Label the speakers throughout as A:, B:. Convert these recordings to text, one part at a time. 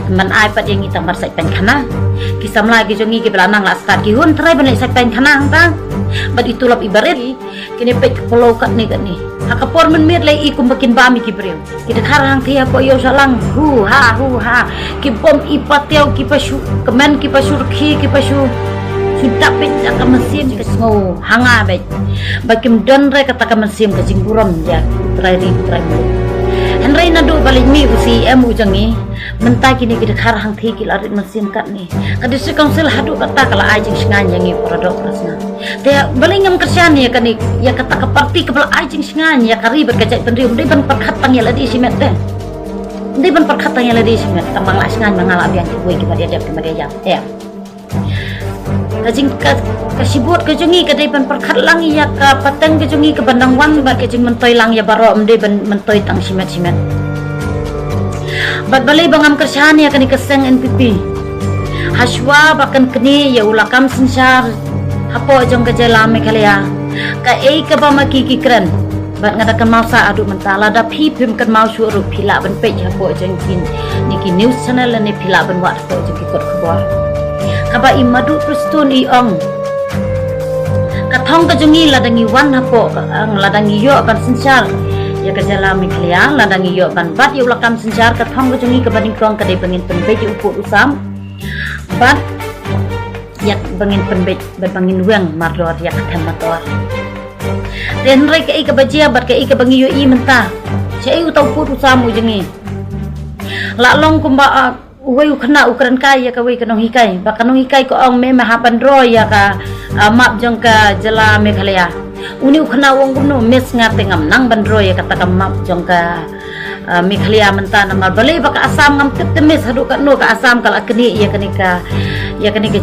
A: teman iPad yang kita marsai pen kana kisam lagi jongi ke belanang la start ki hun try banai sai pen kana tang bad itulah ibarat kini pek pulau kat ni hakapor men mir lai ikum bakin bami ki breu kita karang tia ko yo salang hu ha ki bom ipateu ki pasu kemen ki pasurki ki pasu sudah pecah ke mesin ke semua hanga baik bakim don re kata ke mesin ke jingburam ya try Henry nadu balik mi usi emu jangi mentah kini kita karang thi ki larit mesin kat ni kadi sekang sel hadu kata kala ajing sengan jangi produk rasna dia balik ngam kerjaan ya kan ya kata ke parti ke bala ajing sengan ya kari berkecak pendri undi ban perkhatang ya ladi simet teh undi ban perkhatang ya ladi simet tambang la sengan mangala biang kuai ki pada dia kepada ya kajing kasibut kajongi kadai ban perkhat lang ya ka pateng kajongi ke bandang wan ba kajing mentoi lang ya baro mde ban mentoi tang simet bat balai bangam kerjaan ya kani keseng NPP haswa bakan kini ya ulakam sensar hapo jong ke jela me kalia ka ei ka ba maki kikran bat ngadakan mausa adu mentala da pim kan mau suruh pila ban pej hapo jong kin niki news channel ni pila ban wat hapo jong kikot kebor kaba imadu prustun iong kathong kajongi ladangi wan hapo ang ladangi yo ban sensar ya kerja lami kalian ladangi yo ban bat yo lakam senjar kathong kajongi kabanding krong kadai bangin penbej uput usam bat yak bangin penbej bangin weng mardor yak themator den rek ai kabajia bat kai kabangi yo i mentah sei utau put usam ujengi la long kumba uway ukna ukran kai ya kawai kanong hikai ba kanong hikai ko ong me mahapan ro ya ka map jong ka jala meghalaya uni ukna wong gumno mes ngate ngam nang bandro ya kata ka map jong ka meghalaya mentana mal balai ba ka asam ngam temes hadu ka no ka asam kala keni ya keni ka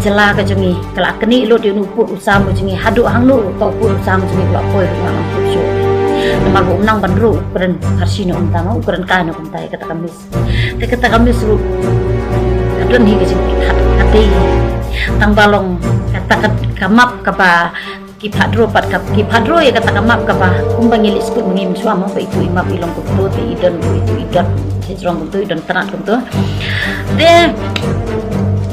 A: jala ka jongi kala keni lo di uput usam jongi hadu hang nu to uput usam jongi ba poi ngam uput syo namar bu nang bandro ukran harsino untama ukran kana kuntai kata kamis ru kadon hi kajing hati tang balong kata kamap kapa kipadro pat kap kipadro ya kata kamap kapa kumbang ilis ku mengim suama ba itu imap ilong ku tu te idon itu idot sejrong tu idon tanat ku tu de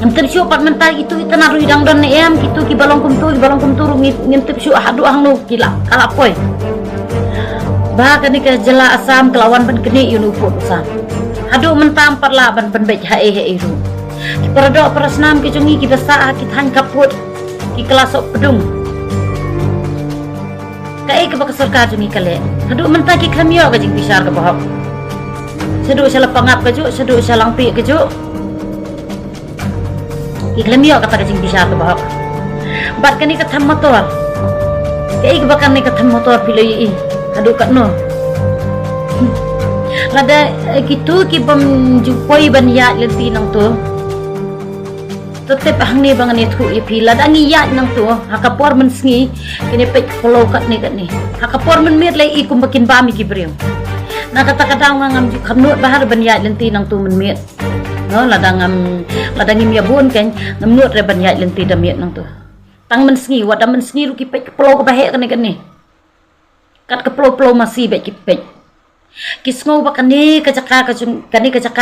A: ngentep syu pat mental itu tanaru idang don em gitu ki balong kum tu ngentep syu hadu hang nu kila kala poi ba kani ka jela asam kelawan ban keni yunu put usam hadu mentam parla ban bej hae iru ki paradok parasnam ki jongi ki basa ki than kaput ki kelasok pedung kai ke bakasar ka jongi kale hadu menta ki khamio ka jing bisar ka bahok sedu sala pangap ka ju sedu salang pi ka ju ki khamio kata ka jing bisar ka bahok bat kani ka tham motor kai ke bakan ni ka tham motor pilai hadu kat no lada gitu ki bam jupoi ban ya lenti nang tu tetep hang ni bangan itu ipi lada ngi ya nang tu hakapor men sngi kini pek follow kat ni hakapor men mir lai ikum bakin bami ki breu na kata ngam ju khamnut bahar ban ya lenti nang tu men mir no lada ngim ya bun kan ngam nut re ban ya lenti da mir nang tu tang men sngi wada men sngi ru ki pek follow ka bahe kan ni kat ke pulau masih baik kipek kisngau bakani kacaka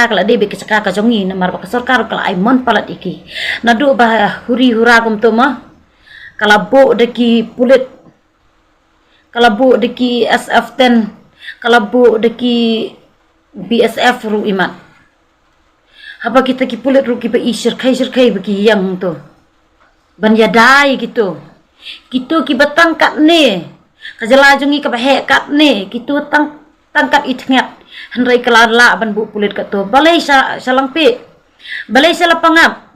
A: kala debe kacaka kajongi namar bak sarkar kala aimon palat iki nadu bah huri hura kum toma kala bo deki pulit kala bo deki SF10 kala bo deki BSF ru imat apa kita ki pulit ru ki ba isir kai bagi yang tu ban yadai gitu ki batang kat ni kajala jongi ka bahe kat ne kitu tangkat itngat henrai kelala ban bu pulit kat tu balai salang pi balai sala pangap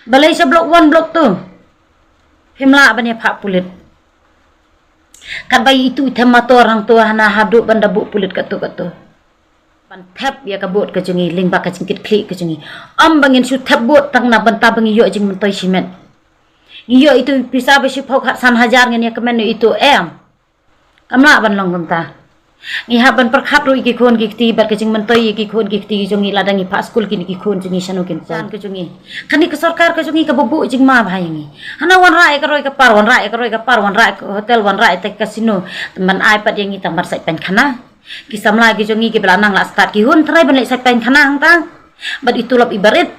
A: balai sa blok 1 blok 2 himla ban ya pak pulit kat bayi itu temator hang tu hana hadu ban da bu pulit kat tu ban tap ya kabut ka jongi ling ba ka jingkit klik ka jongi am bangin su tabut tang na ban ta bangi yo jing mentoi simet iyo itu bisa besi phok san hajar ngene ya kemen itu kamla ban long gumta ngi haban perkhat ru iki khon ki ti bar ke jing mentoi iki khon ki ti jongi ladangi pa school ki ki khon jongi sanu kin san ke jongi kani ke sarkar ke jongi ka bubu jing ma bhai ngi hana wan rai ka roi ka par wan rai hotel wan rai te casino teman iPad yang kita mar sai pen khana ki samla ki jongi ki belanang la start ki hun trai ban lai sai pen khana hang ta Bad itulap ibarit.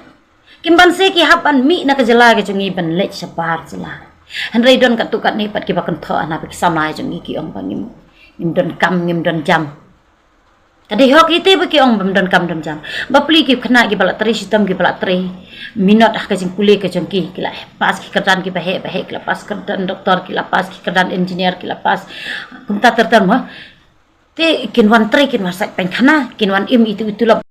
A: Kimban se ki hapan mi na kajala ke jungi ban lech sabar jela. Henry don katukat ni pat ki bakon tho ana ki samai jungi ki ong bangim. Ngim don kam ngim don jam. Kadi hok ite baki ong bam don kam don jam. Bapli ki khna ki balat tri sistem ki balat tri. Minot ah ka jing kule ke jengki ki la pas ki kerdan ki bahe ki la pas kerdan doktor ki la pas ki kerdan engineer ki la pas. Kumta tertan ma. Te kinwan tri kinwan sak pen khana kinwan im itu la